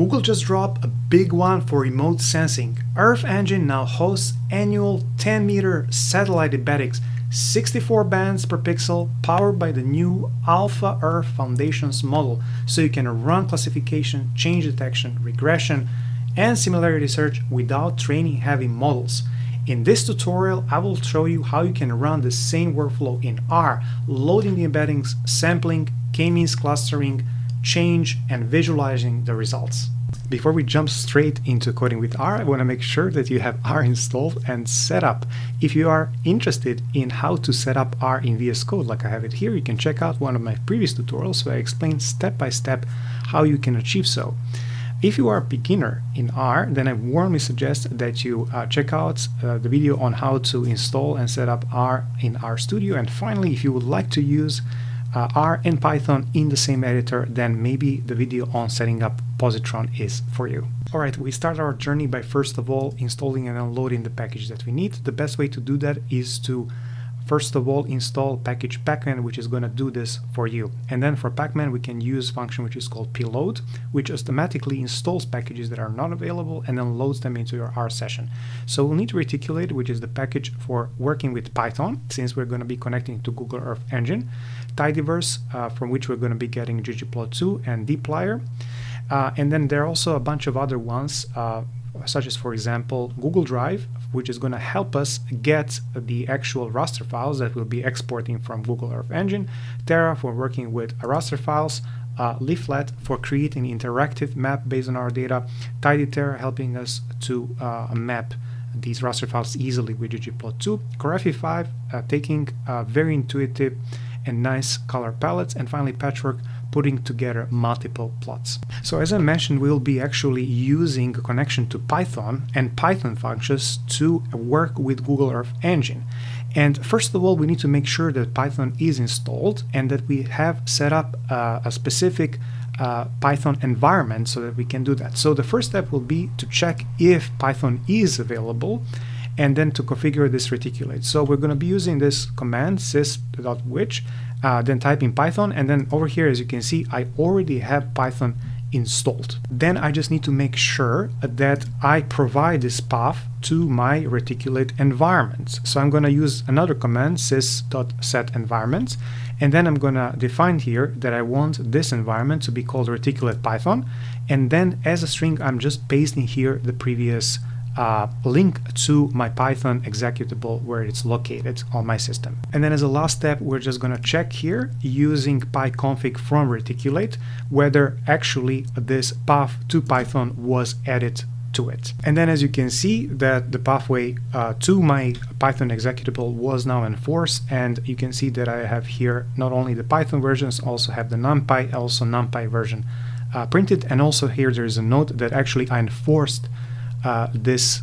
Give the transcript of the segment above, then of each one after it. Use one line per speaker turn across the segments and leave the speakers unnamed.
Google just dropped a big one for remote sensing. Earth Engine now hosts annual 10-meter satellite embeddings, 64 bands per pixel, powered by the new Alpha Earth Foundations model, so you can run classification, change detection, regression, and similarity search without training heavy models. In this tutorial, I will show you how you can run the same workflow in R, loading the embeddings, sampling, k-means clustering, change, and visualizing the results. Before we jump straight into coding with R, I want to make sure that you have R installed and set up. If you are interested in how to set up R in VS Code like I have it here, you can check out one of my previous tutorials where I explain step by step how you can achieve so. If you are a beginner in R, then I warmly suggest that you check out the video on how to install and set up R in RStudio. And finally, if you would like to use R and Python in the same editor, then maybe the video on setting up positron is for you. Alright, we start our journey by first of all installing and unloading the package that we need. The best way to do that is to first of all install package pacman, which is going to do this for you. And then for pacman we can use a function which is called pload, which automatically installs packages that are not available and then loads them into your R session. So we'll need Reticulate, which is the package for working with Python, since we're going to be connecting to Google Earth Engine, Tidyverse, from which we're going to be getting ggplot2 and dplyr. And then there are also a bunch of other ones, such as, for example, Google Drive, which is going to help us get the actual raster files that we'll be exporting from Google Earth Engine, Terra for working with raster files, Leaflet for creating an interactive map based on our data, TidyTerra helping us to map these raster files easily with ggplot2, Corefy5 taking very intuitive and nice color palettes, and finally Patchwork putting together multiple plots. So as I mentioned, we'll be actually using a connection to Python and Python functions to work with Google Earth Engine. And first of all, we need to make sure that Python is installed and that we have set up a specific Python environment so that we can do that. So the first step will be to check if Python is available and then to configure this reticulate. So we're going to be using this command sys.which, then type in Python, and then over here, as you can see, I already have Python installed. Then I just need to make sure that I provide this path to my reticulate environment. So I'm going to use another command sys.setEnvironment, and then I'm going to define here that I want this environment to be called reticulate Python, and then as a string I'm just pasting here the previous link to my Python executable where it's located on my system. And then as a last step, we're just going to check here using pyconfig from reticulate whether actually this path to Python was added to it. And then as you can see that the pathway to my Python executable was now enforced, and you can see that I have here not only the Python versions, also have the NumPy, also NumPy version printed, and also here there is a note that actually I enforced this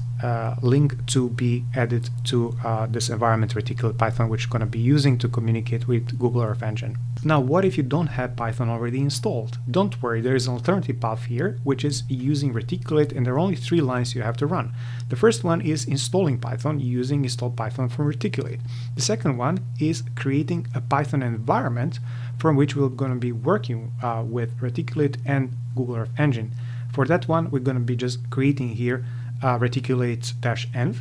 link to be added to this environment reticulate Python, which we're going to be using to communicate with Google Earth Engine. Now, what if you don't have Python already installed? Don't worry, there is an alternative path here, which is using reticulate, and there are only 3 lines you have to run. The first one is installing Python using install Python from reticulate. The second one is creating a Python environment from which we're going to be working with reticulate and Google Earth Engine. For that one, we're going to be just creating here reticulate-env.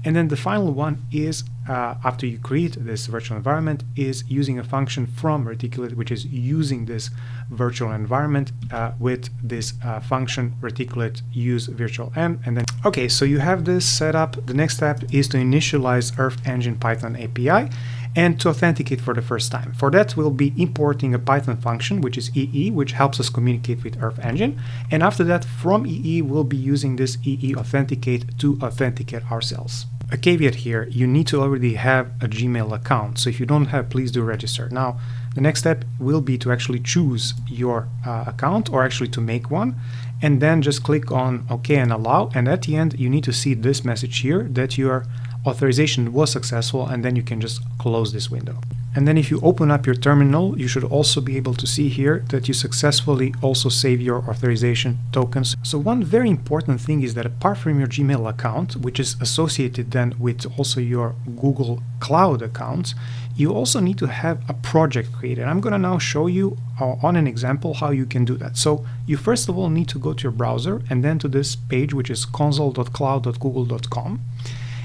And then the final one is, after you create this virtual environment, is using a function from reticulate, which is using this virtual environment with this function reticulate use virtual env. And then, okay, so you have this set up. The next step is to initialize Earth Engine Python API and to authenticate for the first time. For that, we'll be importing a Python function, which is EE, which helps us communicate with Earth Engine. And after that, from EE, we'll be using this EE authenticate to authenticate ourselves. A caveat here, you need to already have a Gmail account. So if you don't have, please do register. Now, the next step will be to actually choose your account, or actually to make one, and then just click on OK and allow. And at the end, you need to see this message here that your authorization was successful, and then you can just close this window. And then if you open up your terminal, you should also be able to see here that you successfully also save your authorization tokens. So one very important thing is that apart from your Gmail account, which is associated then with also your Google Cloud account, you also need to have a project created. I'm going to now show you on an example how you can do that. So you first of all need to go to your browser and then to this page, which is console.cloud.google.com.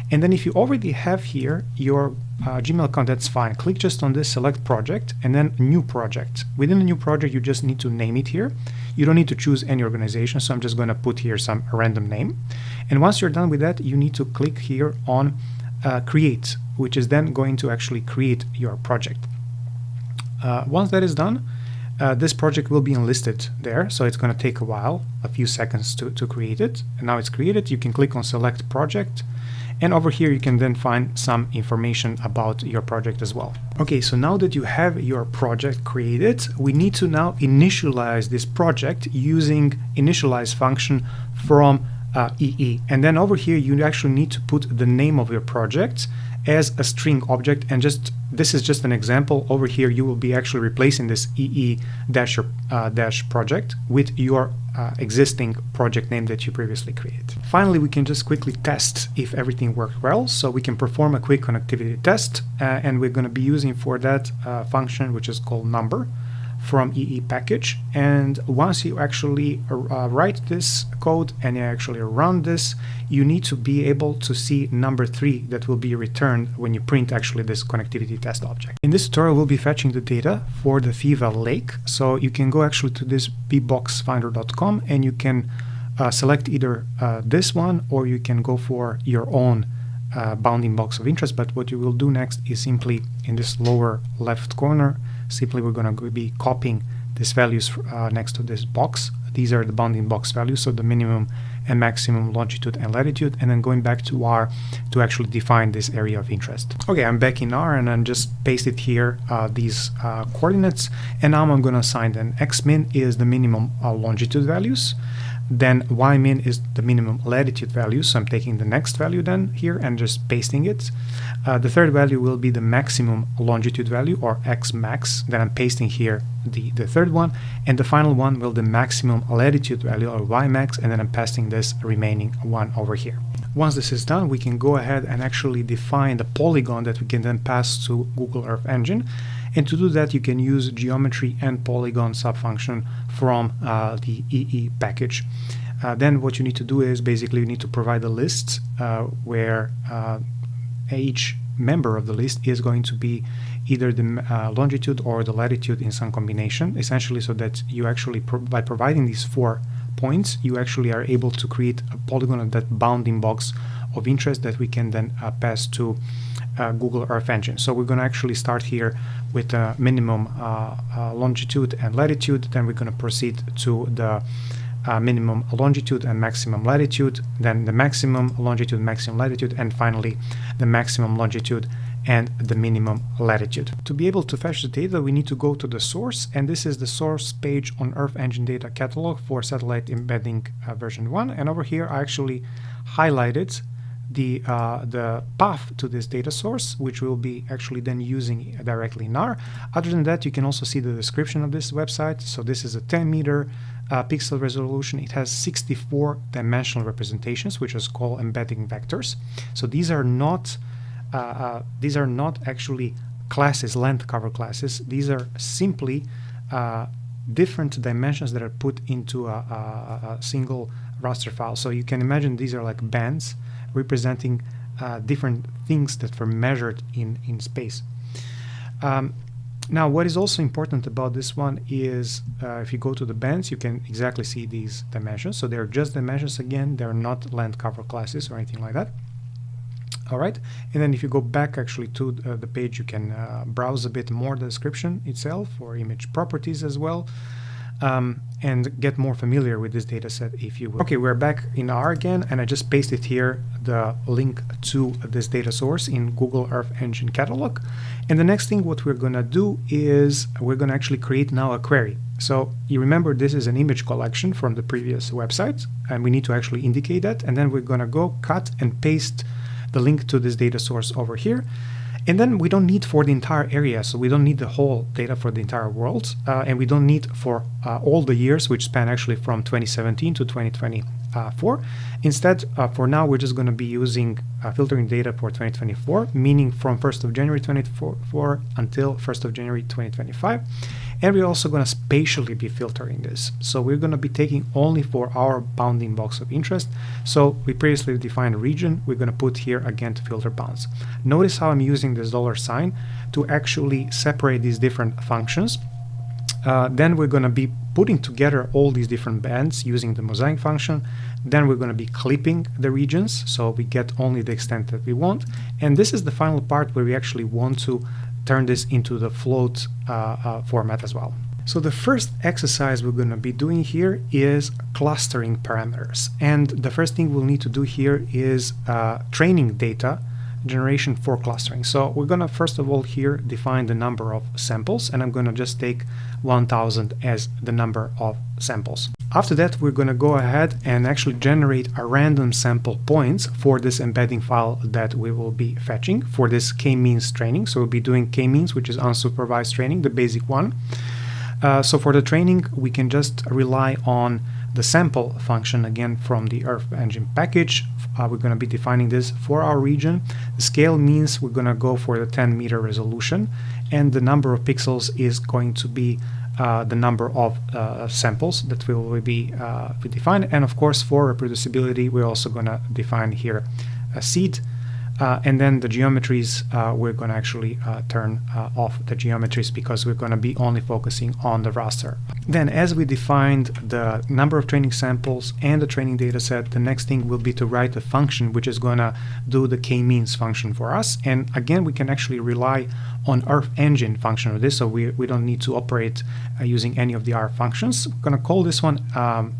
And then if you already have here your Gmail account, that's fine. Click just on this select project and then new project. Within the new project, you just need to name it here. You don't need to choose any organization, so I'm just going to put here some random name. And once you're done with that, you need to click here on create, which is then going to actually create your project. Once that is done, this project will be enlisted there, so it's going to take a while, a few seconds to create it. And now it's created. You can click on select project. And over here you can then find some information about your project as well. Okay, so now that you have your project created, we need to now initialize this project using initialize function from EE. And then over here you actually need to put the name of your project as a string object, and this is just an example. Over here you will be actually replacing this EE dash project with your existing project name that you previously created. Finally, we can just quickly test if everything worked well. So we can perform a quick connectivity test, and we're going to be using for that function which is called number from EE package. And once you actually write this code and you actually run this, you need to be able to see number 3 that will be returned when you print actually this connectivity test object. In this tutorial, we'll be fetching the data for the Thiva lake. So you can go actually to this bboxfinder.com and you can select either this one, or you can go for your own bounding box of interest. But what you will do next is simply in this lower left corner, simply we're going to be copying these values next to this box. These are the bounding box values, so the minimum and maximum longitude and latitude, and then going back to R to actually define this area of interest. Okay, I'm back in R and I'm just pasted here these coordinates, and now I'm going to assign then xmin is the minimum longitude values, then ymin is the minimum latitude value, so I'm taking the next value then here and just pasting it. The third value will be the maximum longitude value, or xmax, then I'm pasting here the third one, and the final one will be the maximum latitude value, or ymax, and then I'm pasting this remaining one over here. Once this is done, we can go ahead and actually define the polygon that we can then pass to Google Earth Engine. And to do that, you can use geometry and polygon subfunction from the EE package. Then what you need to do is basically you need to provide a list where each member of the list is going to be either the longitude or the latitude in some combination, essentially, so that you actually, by providing these 4 points, you actually are able to create a polygon of that bounding box of interest that we can then pass to Google Earth Engine. So we're going to actually start here with minimum longitude and latitude, then we're going to proceed to the minimum longitude and maximum latitude, then the maximum longitude, maximum latitude, and finally the maximum longitude and the minimum latitude. To be able to fetch the data, we need to go to the source, and this is the source page on Earth Engine Data Catalog for Satellite Embedding version 1. And over here I actually highlighted the path to this data source, which we'll be actually then using directly in R. Other than that, you can also see the description of this website. So this is a 10-meter pixel resolution. It has 64 dimensional representations, which is called embedding vectors. So these are not actually classes, length cover classes. These are simply different dimensions that are put into a single raster file. So you can imagine these are like bands representing different things that were measured in space. Now, what is also important about this one is if you go to the bands, you can exactly see these dimensions. So they're just dimensions again. They're not length cover classes or anything like that. All right, and then if you go back actually to the page, you can browse a bit more the description itself or image properties as well, and get more familiar with this data set if you will. Okay, we're back in R again, and I just pasted here the link to this data source in Google Earth Engine Catalog. And the next thing what we're gonna do is we're gonna actually create now a query. So you remember this is an image collection from the previous website, and we need to actually indicate that, and then we're gonna go cut and paste the link to this data source over here. And then we don't need for the entire area, so we don't need the whole data for the entire world, and we don't need for all the years, which span actually from 2017 to 2024. Instead, for now, we're just going to be using filtering data for 2024, meaning from 1st of January 2024 until 1st of January 2025. And we're also going to spatially be filtering this. So we're going to be taking only for our bounding box of interest. So we previously defined a region. We're going to put here again to filter bounds. Notice how I'm using this $sign to actually separate these different functions. Then we're going to be putting together all these different bands using the mosaic function. Then we're going to be clipping the regions, so we get only the extent that we want. And this is the final part where we actually want to turn this into the float format as well. So the first exercise we're going to be doing here is clustering parameters. And the first thing we'll need to do here is training data generation for clustering. So we're going to first of all here define the number of samples, and I'm going to just take 1000 as the number of samples. After that, we're going to go ahead and actually generate a random sample points for this embedding file that we will be fetching for this k-means training. So we'll be doing k-means, which is unsupervised training, the basic one. So for the training, we can just rely on the sample function again from the Earth Engine package. We're going to be defining this for our region. The scale means we're going to go for the 10-meter resolution, and the number of pixels is going to be the number of samples that will be defined. And of course, for reproducibility, we're also going to define here a seed. And then the geometries, we're going to actually turn off the geometries because we're going to be only focusing on the raster. Then as we defined the number of training samples and the training data set, the next thing will be to write a function which is going to do the k-means function for us. And again, we can actually rely on Earth Engine function of this, so we don't need to operate using any of the R functions. We're going to call this one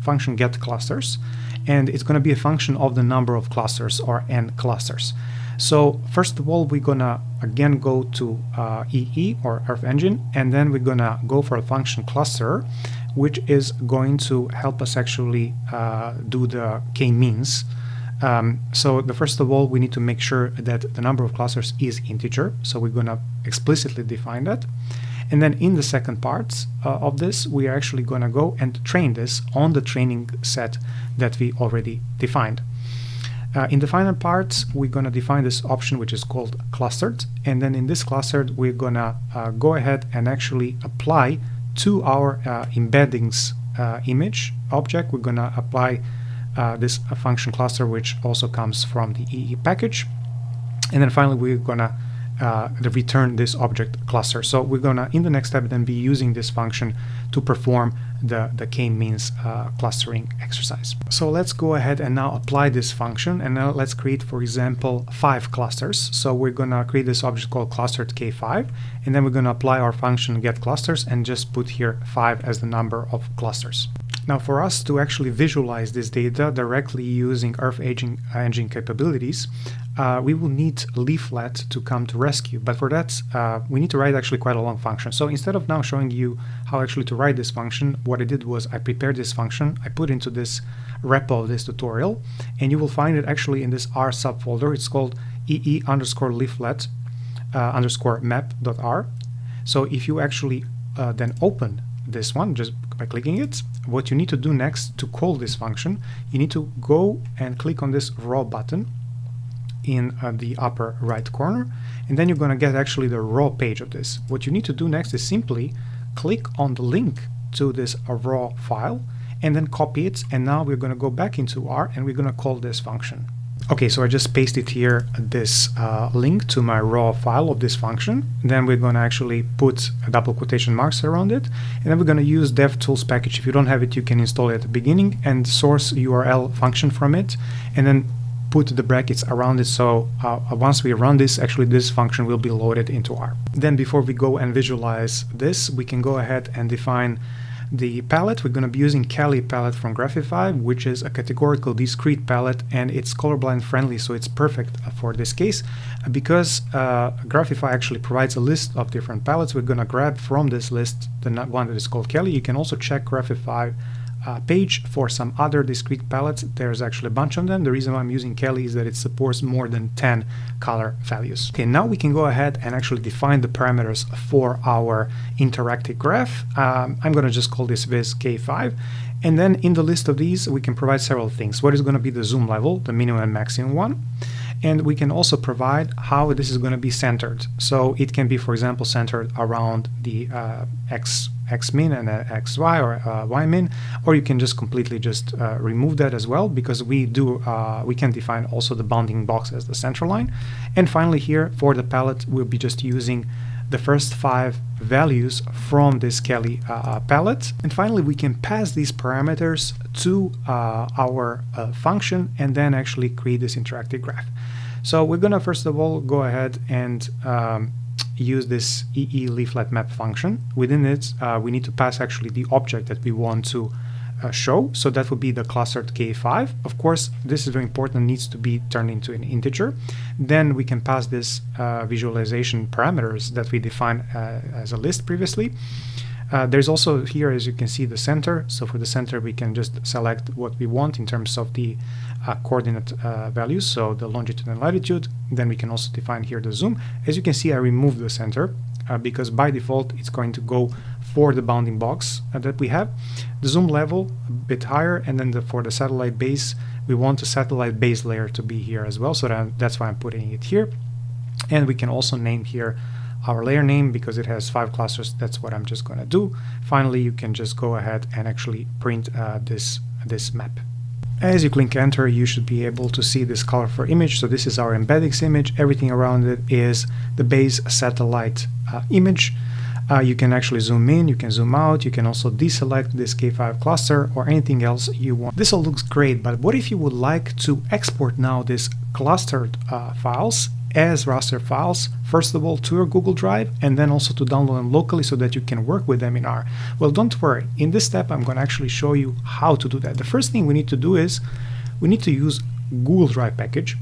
function get clusters, and it's going to be a function of the number of clusters, or n clusters. So first of all, we're gonna again go to EE or Earth Engine, and then we're gonna go for a function cluster, which is going to help us actually do the k-means. So the first of all, we need to make sure that the number of clusters is integer. So we're gonna explicitly define that. And then in the second part of this, we are actually gonna go and train this on the training set that we already defined. In the final part, we're going to define this option which is called clustered, and then in this clustered we're going to go ahead and actually apply to our embeddings image object. We're going to apply this function cluster, which also comes from the EE package, and then finally we're going to return this object cluster. So we're going to in the next step then be using this function to perform the k-means clustering exercise. So let's go ahead and now apply this function, and now let's create, for example, 5 clusters. So we're going to create this object called clustered k5, and then we're going to apply our function get clusters and just put here 5 as the number of clusters. Now for us to actually visualize this data directly using Earth Engine capabilities, we will need leaflet to come to rescue, but for that we need to write actually quite a long function. So instead of now showing you how actually to write this function, what I did was I prepared this function, I put into this repo of this tutorial, and you will find it actually in this R subfolder. It's called ee_leaflet _map.r. So if you actually then open this one just by clicking it, what you need to do next to call this function, you need to go and click on this raw button in the upper right corner, and then you're going to get actually the raw page of this. What you need to do next is simply click on the link to this raw file and then copy it, and now we're going to go back into R and we're going to call this function. Okay, so I just pasted here this link to my raw file of this function. Then we're going to actually put a double quotation marks around it, and then we're going to use DevTools package. If you don't have it, you can install it at the beginning and source URL function from it, and then put the brackets around it. So once we run this, actually this function will be loaded into R. Then before we go and visualize this, we can go ahead and define the palette. We're going to be using Kali palette from Graphify, which is a categorical discrete palette, and it's colorblind friendly, so it's perfect for this case. Because Graphify actually provides a list of different palettes, we're going to grab from this list the one that is called Kali. You can also check Graphify page for some other discrete palettes. There's actually a bunch of them. The reason why I'm using Kelly is that it supports more than 10 color values. Okay, now we can go ahead and actually define the parameters for our interactive graph. I'm going to just call this viz K5. And then in the list of these, we can provide several things. What is going to be the zoom level, the minimum and maximum one. And we can also provide how this is going to be centered. So it can be, for example, centered around the x min and xy or y min, or you can just completely just remove that as well, because we can define also the bounding box as the center line. And finally here for the palette, we'll be just using the first 5 values from this Kelly palette. And finally, we can pass these parameters to our function and then actually create this interactive graph. So we're going to first of all go ahead and use this EE leaflet map function. Within it, we need to pass actually the object that we want to show. So that would be the clustered K5. Of course, this is very important, needs to be turned into an integer. Then we can pass this visualization parameters that we defined as a list previously. There's also here, as you can see, the center. So for the center, we can just select what we want in terms of the coordinate values, so the longitude and latitude. Then we can also define here the zoom. As you can see, I removed the center because by default it's going to go for the bounding box that we have. The zoom level a bit higher, and then for the satellite base, we want the satellite base layer to be here as well, so that's why I'm putting it here. And we can also name here our layer name because it has 5 clusters. That's what I'm just going to do. Finally, you can just go ahead and actually print this map. As you click enter, you should be able to see this colorful image. So this is our embeddings image. Everything around it is the base satellite image. You can actually zoom in, you can zoom out, you can also deselect this K5 cluster or anything else you want. This all looks great, but what if you would like to export now these clustered files as raster files, first of all to your Google Drive, and then also to download them locally so that you can work with them in R? Well, don't worry. In this step, I'm going to actually show you how to do that. The first thing we need to do is we need to use Google Drive package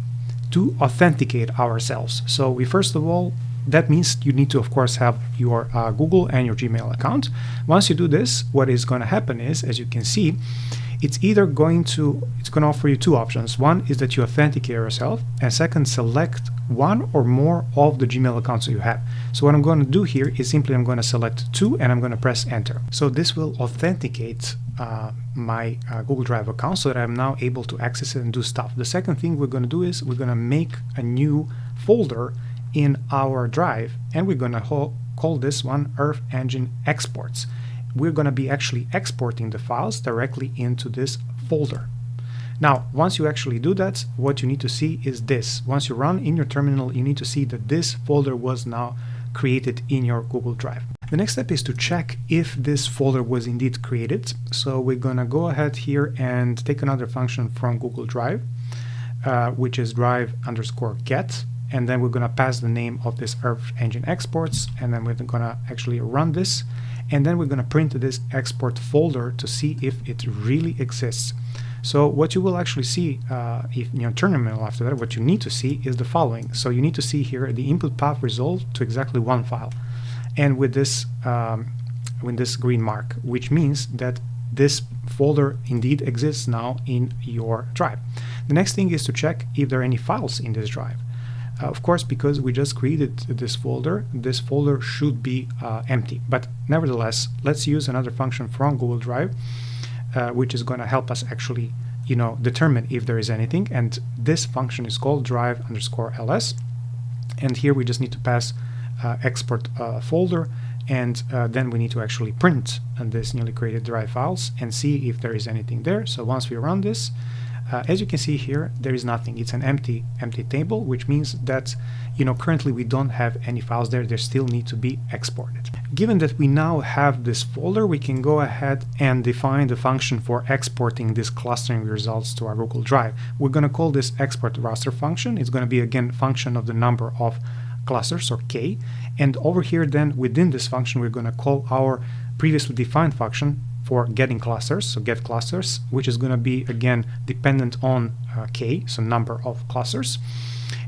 to authenticate ourselves. So we first of all, that means you need to, of course, have your Google and your Gmail account. Once you do this, what is going to happen is, as you can see, it's going to offer you 2 options. One is that you authenticate yourself, and second, select one or more of the Gmail accounts you have. So what I'm going to do here is simply I'm going to select 2 and I'm going to press enter. So this will authenticate my Google Drive account so that I'm now able to access it and do stuff. The second thing we're going to do is we're going to make a new folder in our drive, and we're going to call this one Earth Engine Exports. We're going to be actually exporting the files directly into this folder. Now, once you actually do that, what you need to see is this. Once you run in your terminal, you need to see that this folder was now created in your Google Drive. The next step is to check if this folder was indeed created. So we're going to go ahead here and take another function from Google Drive, which is drive_get. And then we're going to pass the name of this Earth Engine Exports, and then we're going to actually run this, and then we're going to print this export folder to see if it really exists. So what you will actually see if in your terminal after that, what you need to see is the following. So you need to see here the input path resolved to exactly 1 file, and with this green mark, which means that this folder indeed exists now in your drive. The next thing is to check if there are any files in this drive. Of course, because we just created this folder should be empty. But nevertheless, let's use another function from Google Drive, which is going to help us actually, determine if there is anything. And this function is called drive_ls. And here we just need to pass export folder, and then we need to actually print this newly created drive files and see if there is anything there. So once we run this, as you can see here, there is nothing. It's an empty table, which means that currently we don't have any files there. They still need to be exported. Given that we now have this folder, we can go ahead and define the function for exporting these clustering results to our Google Drive. We're going to call this export raster function. It's going to be again function of the number of clusters, or k. And over here then within this function, we're going to call our previously defined function for getting clusters, so get clusters, which is going to be again dependent on k, so number of clusters.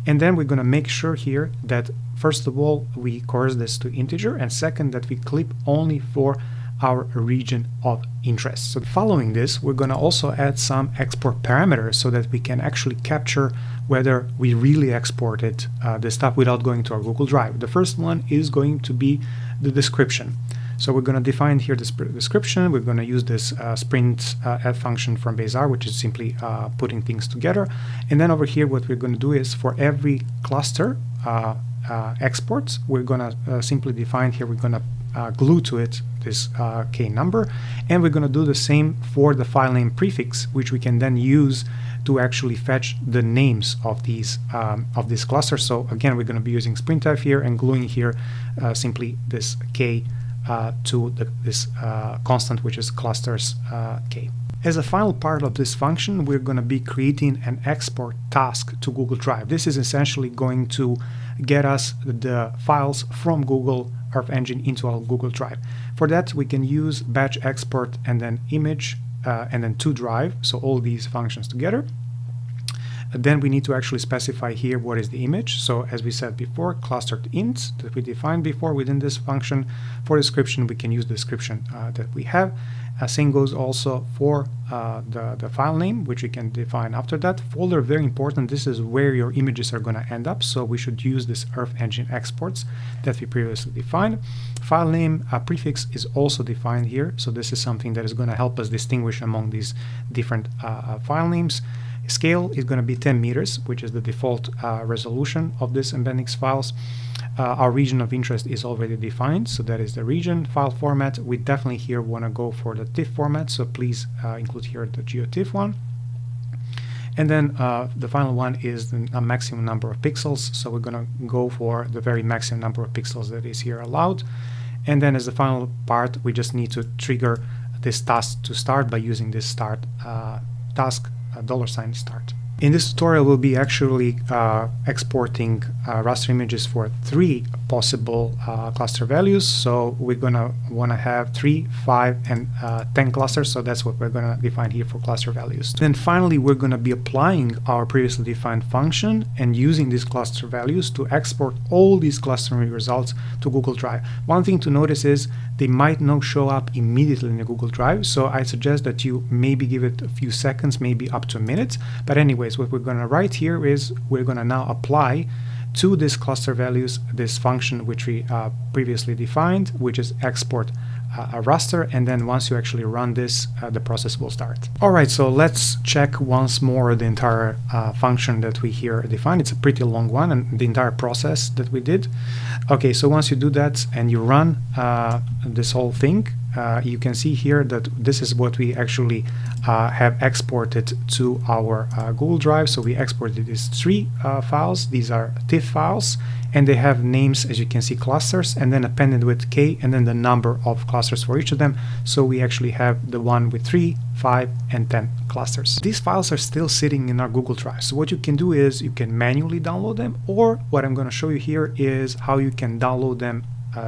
And then we're going to make sure here that first of all we coerce this to integer, and second that we clip only for our region of interest. So following this, we're going to also add some export parameters so that we can actually capture whether we really exported the stuff without going to our Google Drive. The first one is going to be the description. So we're going to define here this description. We're going to use this sprint add function from base R, which is simply putting things together. And then over here, what we're going to do is for every cluster exports, we're going to simply define here, we're going to glue to it this k number, and we're going to do the same for the file name prefix, which we can then use to actually fetch the names of these clusters. So again, we're going to be using sprintf here and gluing here simply this k to this constant, which is clusters k. As a final part of this function, we're going to be creating an export task to Google Drive. This is essentially going to get us the files from Google Earth Engine into our Google Drive. For that, we can use batch export and then image and then to drive, so all these functions together. Then we need to actually specify here what is the image. So as we said before, clustered int that we defined before within this function. For description, we can use the description that we have. Same goes also for the file name, which we can define after that. Folder, very important. This is where your images are going to end up. So we should use this Earth Engine exports that we previously defined. File name prefix is also defined here. So this is something that is going to help us distinguish among these different file names. Scale is going to be 10 meters, which is the default resolution of this embeddings files. Our region of interest is already defined, so that is the region. File format, we definitely here want to go for the TIFF format, so please include here the GeoTIFF one. And then the final one is the maximum number of pixels, so we're going to go for the very maximum number of pixels that is here allowed. And then as the final part, we just need to trigger this task to start by using this start task $start. In this tutorial, we'll be actually exporting raster images for 3 possible cluster values. So we're gonna want to have 3, 5, and 10 clusters. So that's what we're gonna define here for cluster values. Then finally, we're gonna be applying our previously defined function and using these cluster values to export all these clustering results to Google Drive. One thing to notice is they might not show up immediately in the Google Drive. So I suggest that you maybe give it a few seconds, maybe up to a minute. But anyways, what we're going to write here is we're going to now apply to this cluster values this function which we previously defined, which is export a raster, and then once you actually run this, the process will start. All right, so let's check once more the entire function that we here defined. It's a pretty long one, and the entire process that we did. Okay, so once you do that and you run this whole thing, you can see here that this is what we actually have exported to our Google Drive. So we exported these 3 files. These are TIFF files, and they have names, as you can see, clusters, and then appended with K, and then the number of clusters for each of them. So we actually have the one with 3, 5, and 10 clusters. These files are still sitting in our Google Drive. So what you can do is you can manually download them, or what I'm going to show you here is how you can download them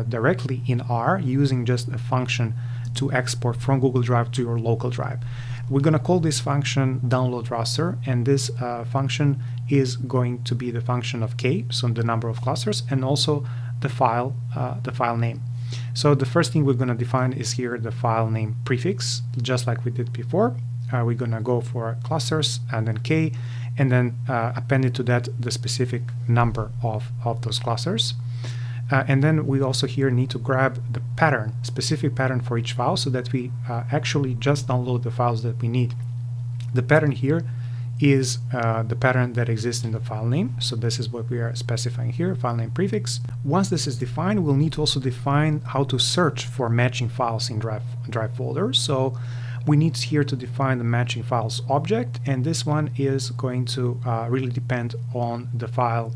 directly in R using just a function to export from Google Drive to your local drive. We're going to call this function download raster, and this function is going to be the function of K, so the number of clusters, and also the file name. So the first thing we're going to define is here the file name prefix, just like we did before. We're going to go for clusters and then K, and then append it to that the specific number of those clusters. And then we also here need to grab the pattern, specific pattern for each file, so that we actually just download the files that we need. The pattern here is the pattern that exists in the file name. So this is what we are specifying here, file name prefix. Once this is defined, we'll need to also define how to search for matching files in Drive folder. So we need here to define the matching files object, and this one is going to really depend on the files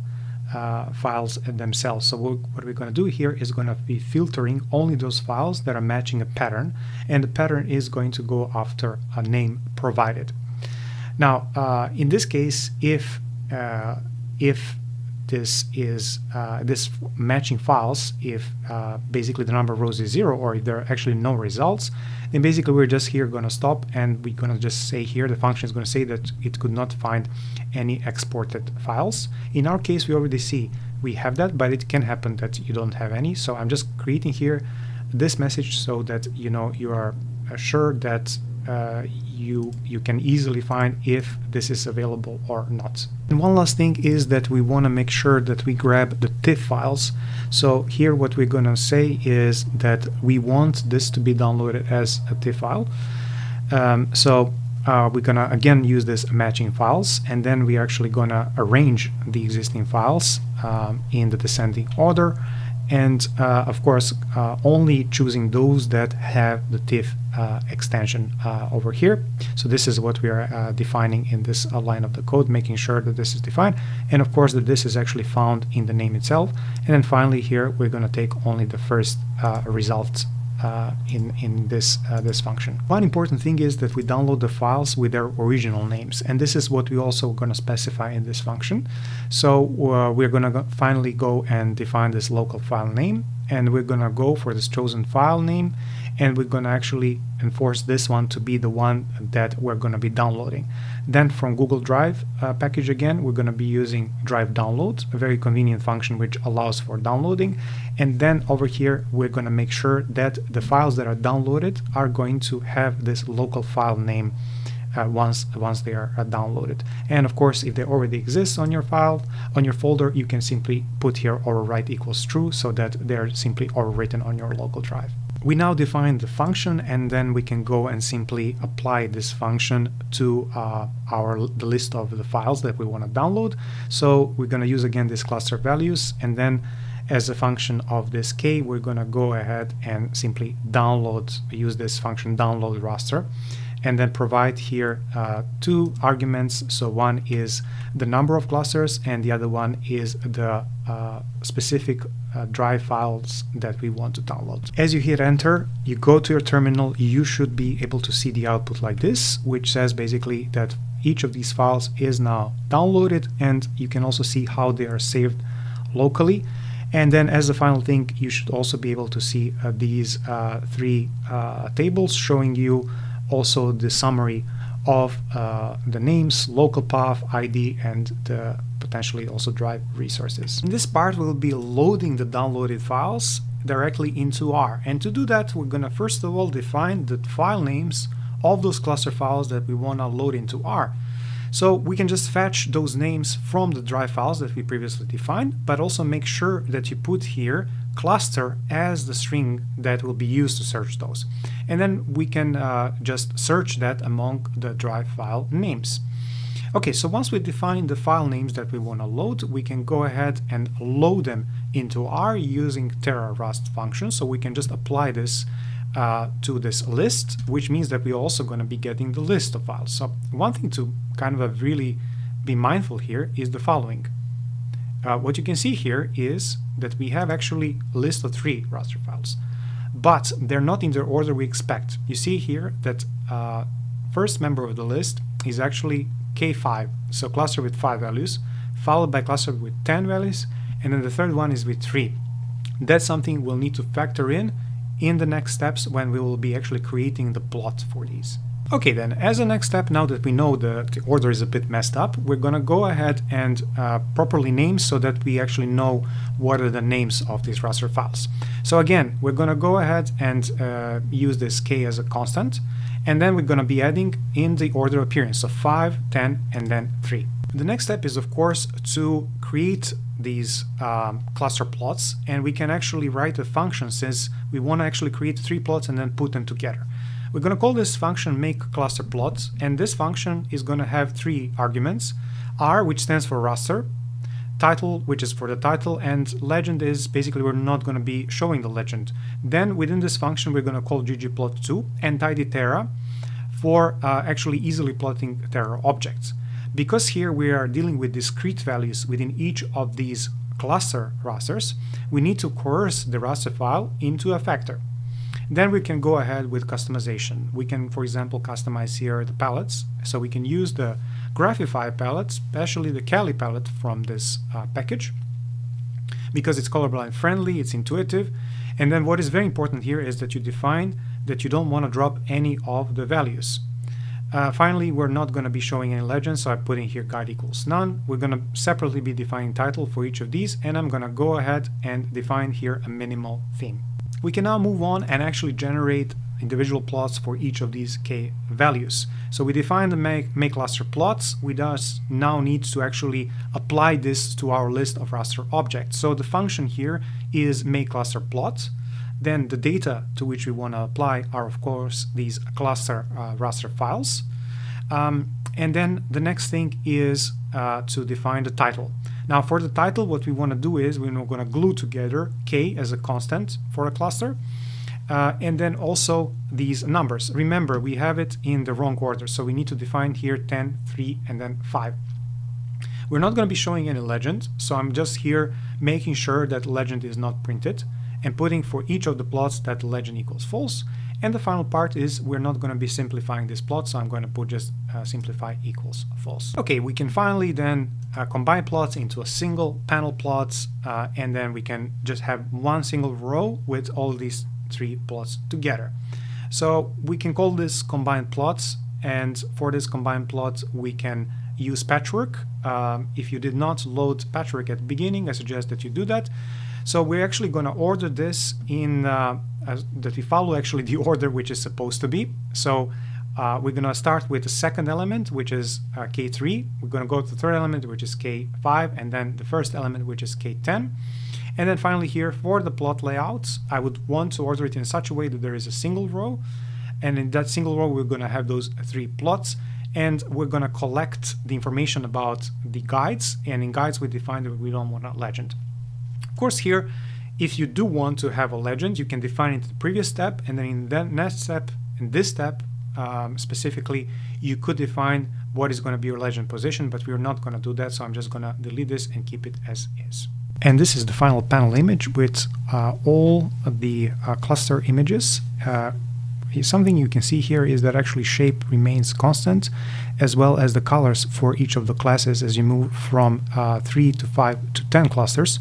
themselves. So what we're going to do here is going to be filtering only those files that are matching a pattern, and the pattern is going to go after a name provided. Now, in this case, if this is this matching files, if basically the number of rows is 0, or if there are actually no results, then basically we're just here going to stop, and we're going to just say here the function is going to say that it could not find any exported files. In our case, we already see we have that, but it can happen that you don't have any. So I'm just creating here this message so that you know you are sure that you can easily find if this is available or not. And one last thing is that we want to make sure that we grab the TIFF files. So here what we're going to say is that we want this to be downloaded as a TIFF file. We're going to again use this matching files, and then we're actually going to arrange the existing files in the descending order, and of course only choosing those that have the TIFF extension over here. So this is what we are defining in this line of the code, making sure that this is defined, and of course that this is actually found in the name itself. And then finally here we're going to take only the first result in this function. One important thing is that we download the files with their original names, and this is what we also going to specify in this function. So we're going to finally go and define this local file name, and we're going to go for this chosen file name, and we're going to actually enforce this one to be the one that we're going to be downloading. Then from Google Drive package again, we're going to be using Drive Download, a very convenient function which allows for downloading. And then over here, we're going to make sure that the files that are downloaded are going to have this local file name once they are downloaded. And of course, if they already exist on your file, on your folder, you can simply put here overwrite equals true so that they're simply overwritten on your local drive. We now define the function, and then we can go and simply apply this function to the list of the files that we want to download. So we're going to use again this cluster values, and then as a function of this k, we're going to go ahead and simply use this function download raster, and then provide here two arguments. So one is the number of clusters, and the other one is the specific drive files that we want to download. As you hit enter, you go to your terminal, you should be able to see the output like this, which says basically that each of these files is now downloaded, and you can also see how they are saved locally. And then as the final thing, you should also be able to see these three tables showing you also the summary of the names, local path, ID, and the potentially also drive resources. In this part, we'll be loading the downloaded files directly into R. And to do that, we're going to first of all define the file names of those cluster files that we want to load into R. So we can just fetch those names from the drive files that we previously defined, but also make sure that you put here cluster as the string that will be used to search those. And then we can just search that among the drive file names. Okay, so once we define the file names that we want to load, we can go ahead and load them into R using Terra-Rust function. So we can just apply this to this list, which means that we're also going to be getting the list of files. So one thing to kind of really be mindful here is the following. What you can see here is that we have actually a list of 3 raster files, but they're not in the order we expect. You see here that first member of the list is actually K5, so cluster with 5 values, followed by cluster with 10 values, and then the third one is with 3. That's something we'll need to factor in the next steps when we will be actually creating the plot for these. Okay, then as a next step, now that we know the order is a bit messed up, we're going to go ahead and properly name so that we actually know what are the names of these raster files. So again, we're going to go ahead and use this k as a constant, and then we're going to be adding in the order of appearance, so 5, 10, and then 3. The next step is, of course, to create these cluster plots, and we can actually write a function since we want to actually create 3 plots and then put them together. We're going to call this function makeClusterPlots, and this function is going to have 3 arguments: R, which stands for raster, title, which is for the title, and legend is basically we're not going to be showing the legend. Then within this function, we're going to call ggplot2 and tidyTerra for actually easily plotting Terra objects. Because here we are dealing with discrete values within each of these cluster rasters, we need to coerce the raster file into a factor. Then we can go ahead with customization. We can, for example, customize here the palettes. So we can use the Graphify palette, especially the Kali palette from this package, because it's colorblind friendly, it's intuitive. And then what is very important here is that you define that you don't want to drop any of the values. Finally, we're not going to be showing any legends, so I'm putting here guide equals none. We're going to separately be defining title for each of these, and I'm going to go ahead and define here a minimal theme. We can now move on and actually generate individual plots for each of these k values. So we define the make cluster plots. We thus now need to actually apply this to our list of raster objects. So the function here is make cluster plot. Then the data to which we want to apply are of course these cluster raster files. And then the next thing is to define the title. Now for the title, what we want to do is we're going to glue together k as a constant for a cluster, and then also these numbers. Remember, we have it in the wrong order, so we need to define here 10, 3, and then 5. We're not going to be showing any legend, so I'm just here making sure that legend is not printed and putting for each of the plots that the legend equals false. And the final part is we're not going to be simplifying this plot, so I'm going to put just simplify equals false. Okay, we can finally then combine plots into a single panel plots, and then we can just have one single row with all these 3 plots together. So we can call this combined plots, and for this combined plot we can use patchwork. If you did not load patchwork at the beginning, I suggest that you do that. So we're actually going to order this in that we follow actually the order which is supposed to be. So we're going to start with the second element, which is k3. We're going to go to the third element, which is k5, and then the first element, which is k10. And then finally here for the plot layouts, I would want to order it in such a way that there is a single row, and in that single row we're going to have those 3 plots, and we're going to collect the information about the guides, and in guides we define that we don't want a legend. Of course here, if you do want to have a legend, you can define it in the previous step, and then in the next step, in this step specifically, you could define what is going to be your legend position, but we're not going to do that, so I'm just going to delete this and keep it as is. And this is the final panel image with all of the cluster images. Something you can see here is that actually shape remains constant, as well as the colors for each of the classes as you move from 3 to 5 to 10 clusters.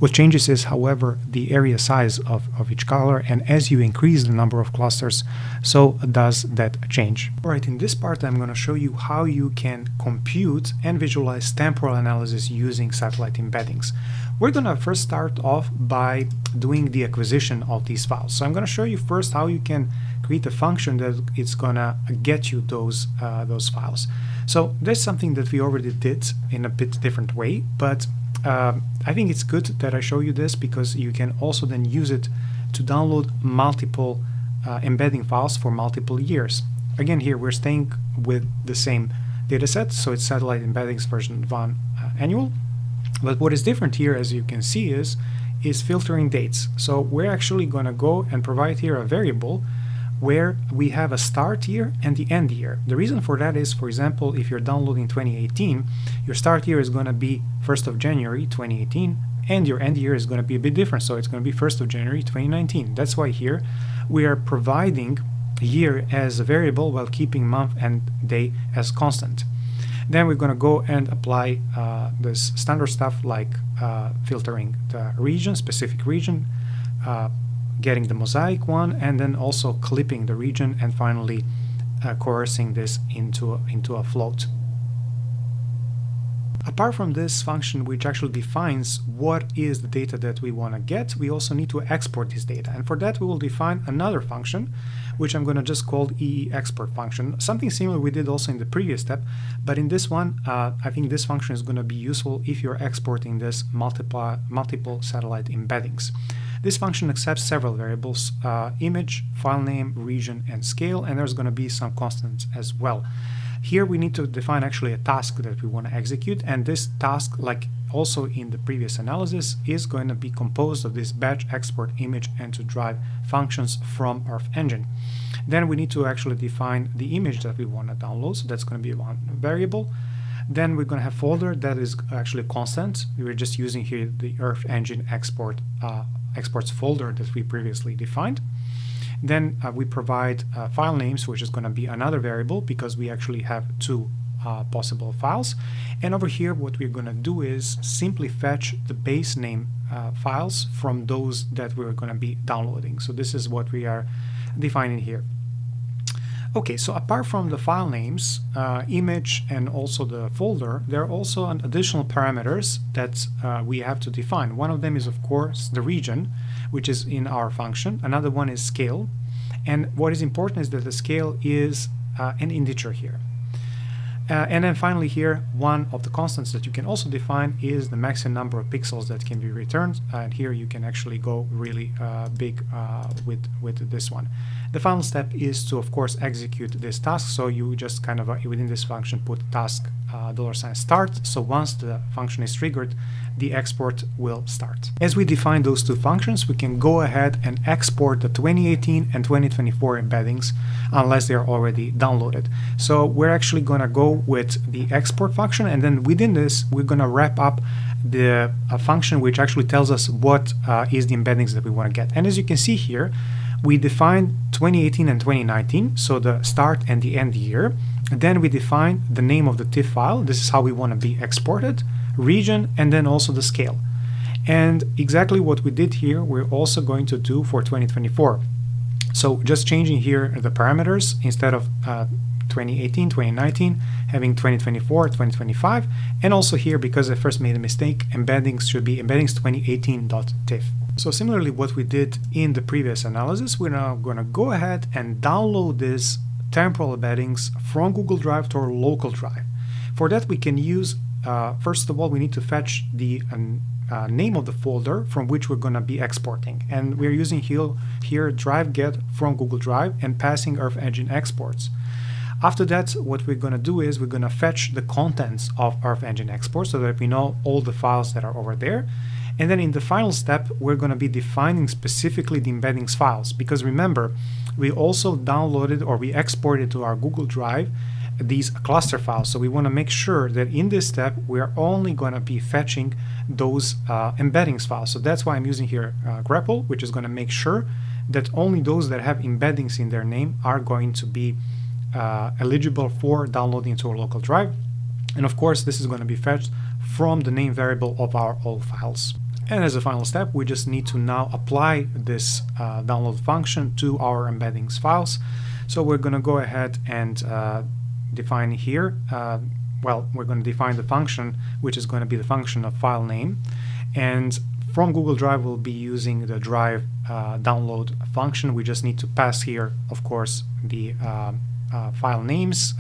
What changes is, however, the area size of each color, and as you increase the number of clusters, so does that change. Alright, in this part I'm going to show you how you can compute and visualize temporal analysis using satellite embeddings. We're going to first start off by doing the acquisition of these files. So I'm going to show you first how you can create a function that it's going to get you those files. So there's something that we already did in a bit different way, but I think it's good that I show you this because you can also then use it to download multiple embedding files for multiple years. Again, here we're staying with the same dataset, so it's satellite embeddings version 1 annual. But what is different here, as you can see, is filtering dates. So we're actually going to go and provide here a variable where we have a start year and the end year. The reason for that is, for example, if you're downloading 2018, your start year is going to be 1st of January 2018, and your end year is going to be a bit different, so it's going to be 1st of January 2019. That's why here we are providing year as a variable while keeping month and day as constant. Then we're going to go and apply this standard stuff like filtering the region, specific region, getting the mosaic one, and then also clipping the region, and finally coercing this into a float. Apart from this function, which actually defines what is the data that we want to get, we also need to export this data, and for that we will define another function, which I'm going to just call export function. Something similar we did also in the previous step, but in this one I think this function is going to be useful if you're exporting this multiple satellite embeddings. This function accepts several variables: image, file name, region, and scale, and there's going to be some constants as well. Here we need to define actually a task that we want to execute, and this task, like also in the previous analysis, is going to be composed of this batch, export, image, and to drive functions from Earth Engine. Then we need to actually define the image that we want to download, so that's going to be one variable. Then we're going to have folder that is actually constant. We were just using here the Earth Engine exports folder that we previously defined. Then we provide file names, which is going to be another variable because we actually have 2 possible files. And over here what we're going to do is simply fetch the base name files from those that we're going to be downloading. So this is what we are defining here. Okay, so apart from the file names, image, and also the folder, there are also additional parameters that we have to define. One of them is, of course, the region, which is in our function. Another one is scale. And what is important is that the scale is an integer here. And then finally here, one of the constants that you can also define is the maximum number of pixels that can be returned. And here you can actually go really big with this one. The final step is to, of course, execute this task. So you just kind of within this function put task $start. So once the function is triggered, the export will start. As we define those two functions, we can go ahead and export the 2018 and 2024 embeddings unless they are already downloaded. So we're actually going to go with the export function, and then within this we're going to wrap up the function which actually tells us what is the embeddings that we want to get. And as you can see here, we define 2018 and 2019, so the start and the end year. And then we define the name of the TIFF file. This is how we want to be exported, region, and then also the scale. And exactly what we did here, we're also going to do for 2024. So just changing here the parameters, instead of 2018, 2019, having 2024, 2025, and also here, because I first made a mistake, embeddings should be embeddings 2018.tiff. So similarly what we did in the previous analysis, we're now going to go ahead and download this temporal embeddings from Google Drive to our local drive. For that we can use, first of all, we need to fetch the name of the folder from which we're going to be exporting. And we're using here drive get from Google Drive and passing Earth Engine exports. After that, what we're going to do is we're going to fetch the contents of Earth Engine export so that we know all the files that are over there. And then in the final step, we're going to be defining specifically the embeddings files, because remember, we also downloaded or we exported to our Google Drive these cluster files. So we want to make sure that in this step, we are only going to be fetching those embeddings files. So that's why I'm using here grepl, which is going to make sure that only those that have embeddings in their name are going to be eligible for downloading to our local drive. And of course, this is going to be fetched from the name variable of our all files. And as a final step, we just need to now apply this download function to our embeddings files. So we're going to go ahead and define here, well, we're going to define the function, which is going to be the function of file name. And from Google Drive, we'll be using the drive download function. We just need to pass here, of course, the file names.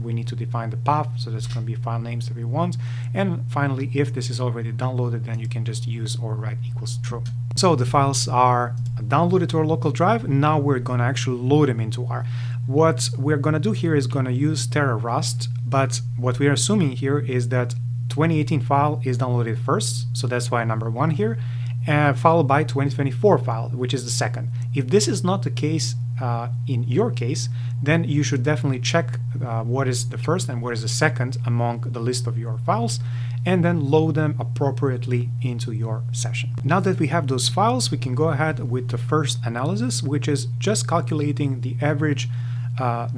We need to define the path, so that's going to be file names that we want. And finally, if this is already downloaded, then you can just use or write equals true. So the files are downloaded to our local drive. Now we're going to actually load them into R. What we're going to do here is going to use Terra Rust, but what we're assuming here is that 2018 file is downloaded first, so that's why number 1 here, followed by 2024 file, which is the second. If this is not the case in your case, then you should definitely check what is the first and what is the second among the list of your files, and then load them appropriately into your session. Now that we have those files, we can go ahead with the first analysis, which is just calculating the average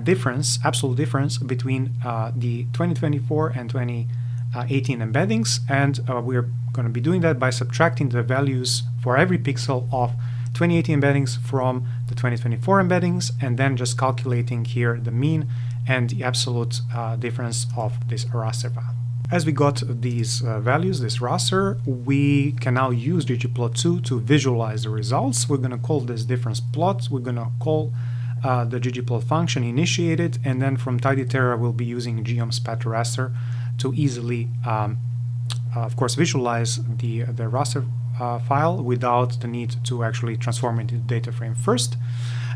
difference, absolute difference between the 2024 and 2018 embeddings, and we're going to be doing that by subtracting the values for every pixel of 2018 embeddings from the 2024 embeddings, and then just calculating here the mean and the absolute difference of this raster file. As we got these values, this raster, we can now use ggplot2 to visualize the results. We're going to call this difference plot. We're going to call the ggplot function initiated, and then from tidyterra we'll be using geom_spat_raster to easily, of course, visualize the raster file without the need to actually transform it into data frame first.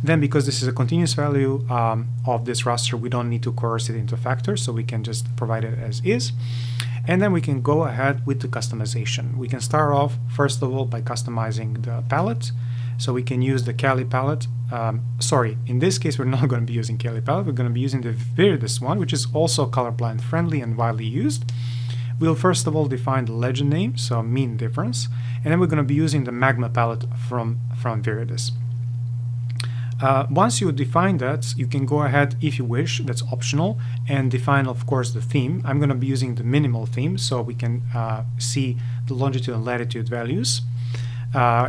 Then, because this is a continuous value of this raster, we don't need to coerce it into factors, so we can just provide it as is. And then we can go ahead with the customization. We can start off, first of all, by customizing the palette. So we can use the Kali palette. Sorry, in this case, we're not going to be using Kali palette. We're going to be using the Viridis one, which is also colorblind friendly and widely used. We'll first of all define the legend name, so mean difference, and then we're going to be using the Magma palette from Viridis. Once you define that, you can go ahead, if you wish, that's optional, and define, of course, the theme. I'm going to be using the minimal theme, so we can see the longitude and latitude values,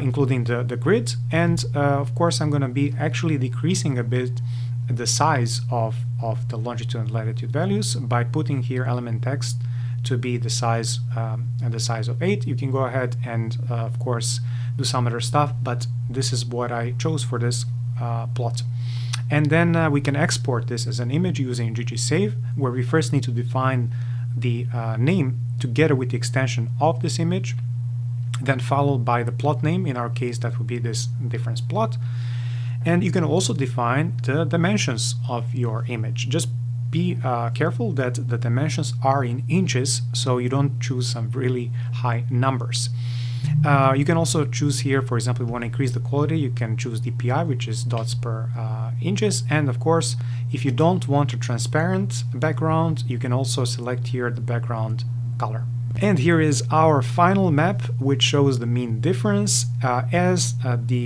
including the grid, and of course I'm going to be actually decreasing a bit the size of the longitude and latitude values by putting here element text to be the size of 8. You can go ahead and of course do some other stuff, but this is what I chose for this plot. And then we can export this as an image using ggSave, where we first need to define the name together with the extension of this image, then followed by the plot name. In our case, that would be this difference plot. And you can also define the dimensions of your image. Just be careful that the dimensions are in inches, so you don't choose some really high numbers. You can also choose here, for example, if you want to increase the quality, you can choose DPI, which is dots per inches. And of course, if you don't want a transparent background, you can also select here the background color. And here is our final map, which shows the mean difference. As the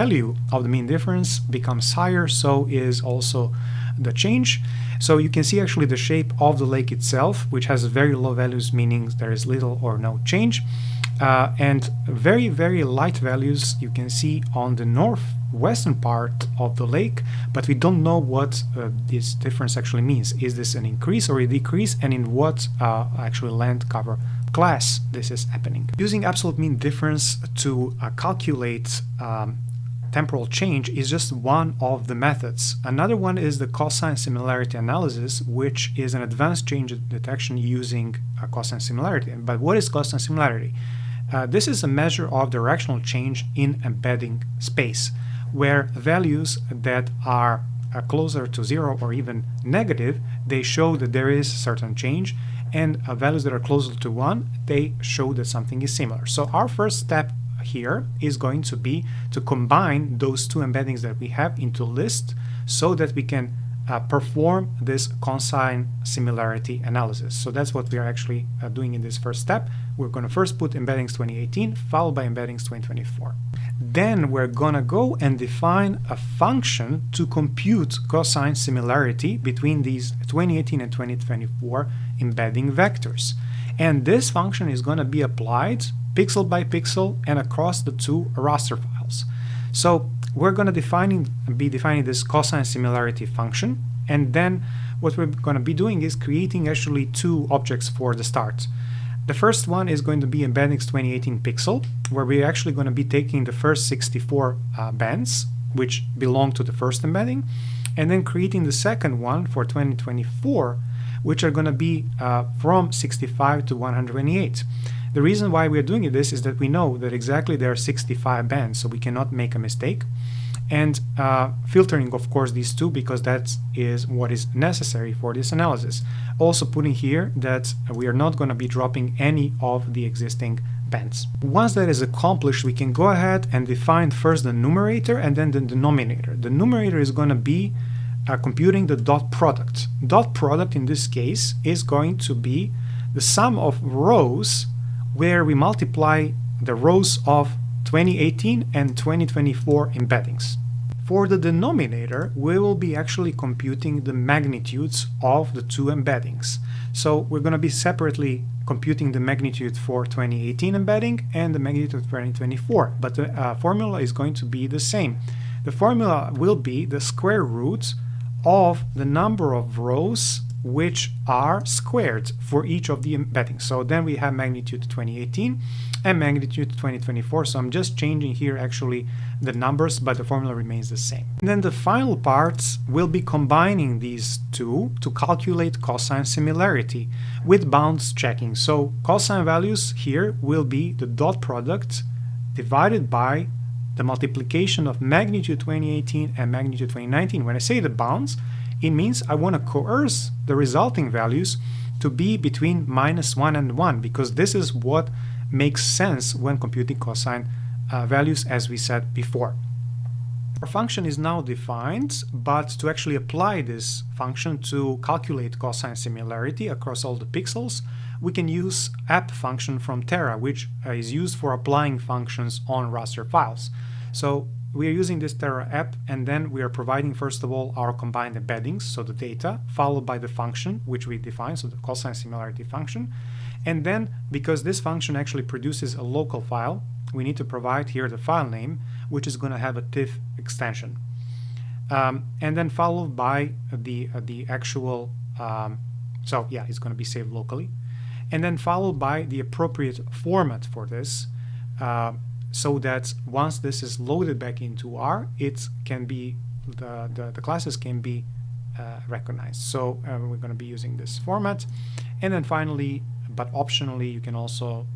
value of the mean difference becomes higher, so is also the change. So you can see actually the shape of the lake itself, which has very low values, meaning there is little or no change. And very, very light values you can see on the northwestern part of the lake, but we don't know what this difference actually means. Is this an increase or a decrease, and in what actually land cover class this is happening? Using absolute mean difference to calculate temporal change is just one of the methods. Another one is the cosine similarity analysis, which is an advanced change detection using cosine similarity. But what is cosine similarity? This is a measure of directional change in embedding space, where values that are closer to 0 or even negative, they show that there is certain change, and values that are closer to 1, they show that something is similar. So our first step here is going to be to combine those two embeddings that we have into a list so that we can perform this cosine similarity analysis. So that's what we are actually doing in this first step. We're going to first put embeddings 2018 followed by embeddings 2024. Then we're going to go and define a function to compute cosine similarity between these 2018 and 2024 embedding vectors. And this function is going to be applied pixel by pixel and across the two raster files. So we're going to be defining this cosine similarity function, and then what we're going to be doing is creating actually two objects for the start. The first one is going to be embeddings 2018 pixel, where we're actually going to be taking the first 64 bands, which belong to the first embedding, and then creating the second one for 2024, which are going to be from 65 to 128. The reason why we're doing this is that we know that exactly there are 65 bands, so we cannot make a mistake. And filtering, of course, these two, because that is what is necessary for this analysis. Also putting here that we are not going to be dropping any of the existing bands. Once that is accomplished, we can go ahead and define first the numerator and then the denominator. The numerator is going to be computing the dot product. Dot product in this case is going to be the sum of rows where we multiply the rows of 2018 and 2024 embeddings. For the denominator, we will be actually computing the magnitudes of the two embeddings. So we're going to be separately computing the magnitude for 2018 embedding and the magnitude of 2024, but the formula is going to be the same. The formula will be the square root of the number of rows which are squared for each of the embeddings. So then we have magnitude 2018 and magnitude 2024. So I'm just changing here actually the numbers, but the formula remains the same. And then the final parts will be combining these two to calculate cosine similarity with bounds checking. So cosine values here will be the dot product divided by the multiplication of magnitude 2018 and magnitude 2019. When I say the bounds, it means I want to coerce the resulting values to be between -1 and 1, because this is what makes sense when computing cosine values, as we said before. Our function is now defined, but to actually apply this function to calculate cosine similarity across all the pixels, we can use app function from Terra, which is used for applying functions on raster files. So we are using this Terra app, and then we are providing first of all our combined embeddings, so the data, followed by the function which we define, so the cosine similarity function. And then, because this function actually produces a local file, we need to provide here the file name, which is going to have a TIFF extension. And then followed by the actual, so yeah, it's going to be saved locally. And then followed by the appropriate format for this. so that once this is loaded back into R, it can be the classes can be recognized. So we're going to be using this format. And then finally, but optionally, you can also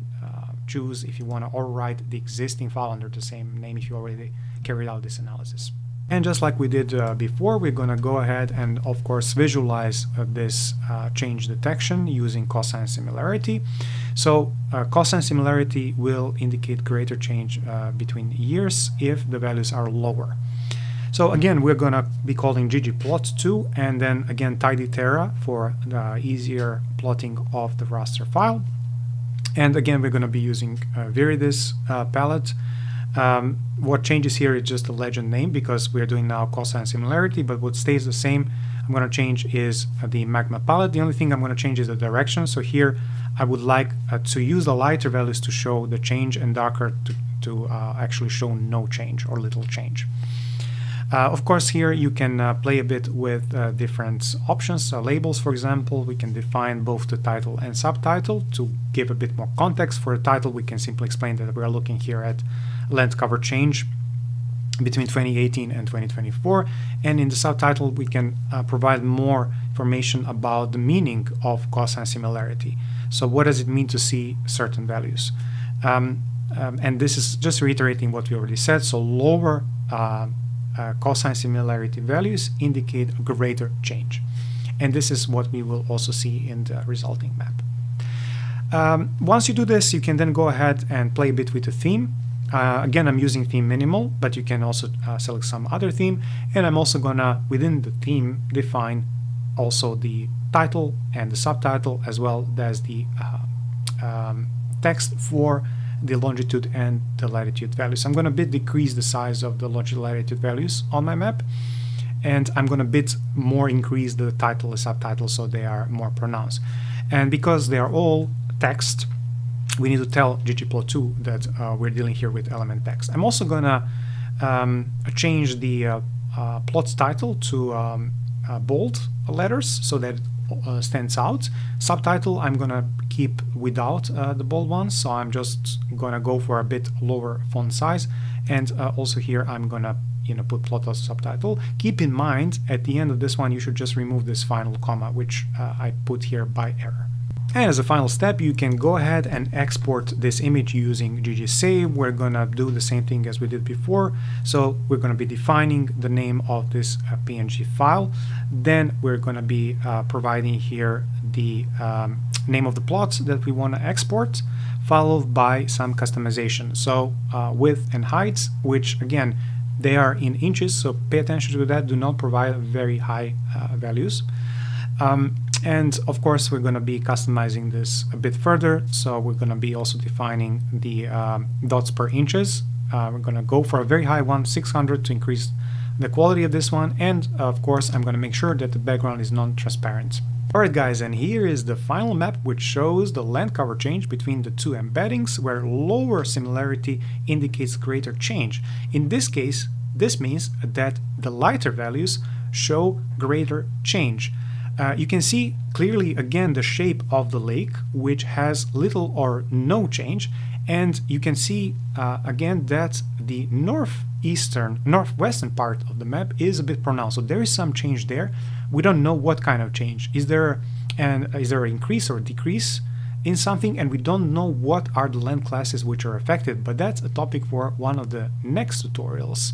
choose if you want to overwrite the existing file under the same name if you already carried out this analysis. And just like we did before, we're going to go ahead and, of course, visualize this change detection using cosine similarity. So cosine similarity will indicate greater change between years if the values are lower. So again, we're going to be calling ggplot2 and then again tidyterra for the easier plotting of the raster file. And again, we're going to be using Viridis palette. What changes here is just the legend name because we're doing now cosine similarity, but what stays the same I'm going to change is the magma palette. The only thing I'm going to change is the direction. So here I would like to use the lighter values to show the change and darker to actually show no change or little change. Of course, here you can play a bit with different options, labels, for example. We can define both the title and subtitle to give a bit more context. For the title, we can simply explain that we are looking here at length cover change between 2018 and 2024. And in the subtitle, we can provide more information about the meaning of cosine similarity. So what does it mean to see certain values? And this is just reiterating what we already said. So lower cosine similarity values indicate a greater change. And this is what we will also see in the resulting map. Once you do this, you can then go ahead and play a bit with the theme. Again, I'm using theme minimal, but you can also select some other theme. And I'm also gonna, within the theme, define also the title and the subtitle, as well as the text for the longitude and the latitude values. I'm going to bit decrease the size of the longitude latitude values on my map, and I'm going to bit more increase the title and subtitle so they are more pronounced. And because they are all text, we need to tell ggplot2 that we're dealing here with element text. I'm also going to change the plot's title to bold letters so that it stands out. Subtitle I'm going to keep without the bold ones, so I'm just going to go for a bit lower font size. And also here I'm going to put plot as subtitle. Keep in mind at the end of this one you should just remove this final comma, which I put here by error. And as a final step, you can go ahead and export this image using ggsave. We're going to do the same thing as we did before. So we're going to be defining the name of this PNG file. Then we're going to be providing here the name of the plot that we want to export, followed by some customization. So width and height, which again, they are in inches, so pay attention to that. Do not provide very high values. And of course, we're going to be customizing this a bit further. So we're going to be also defining the dots per inches. We're going to go for a very high one, 600, to increase the quality of this one. And of course, I'm going to make sure that the background is non-transparent. Alright guys, and here is the final map, which shows the land cover change between the two embeddings, where lower similarity indicates greater change. In this case, this means that the lighter values show greater change. You can see clearly again the shape of the lake, which has little or no change, and you can see again that the northwestern part of the map is a bit pronounced. So there is some change there. We don't know what kind of change. Is there an increase or decrease in something? And we don't know what are the land classes which are affected. But that's a topic for one of the next tutorials.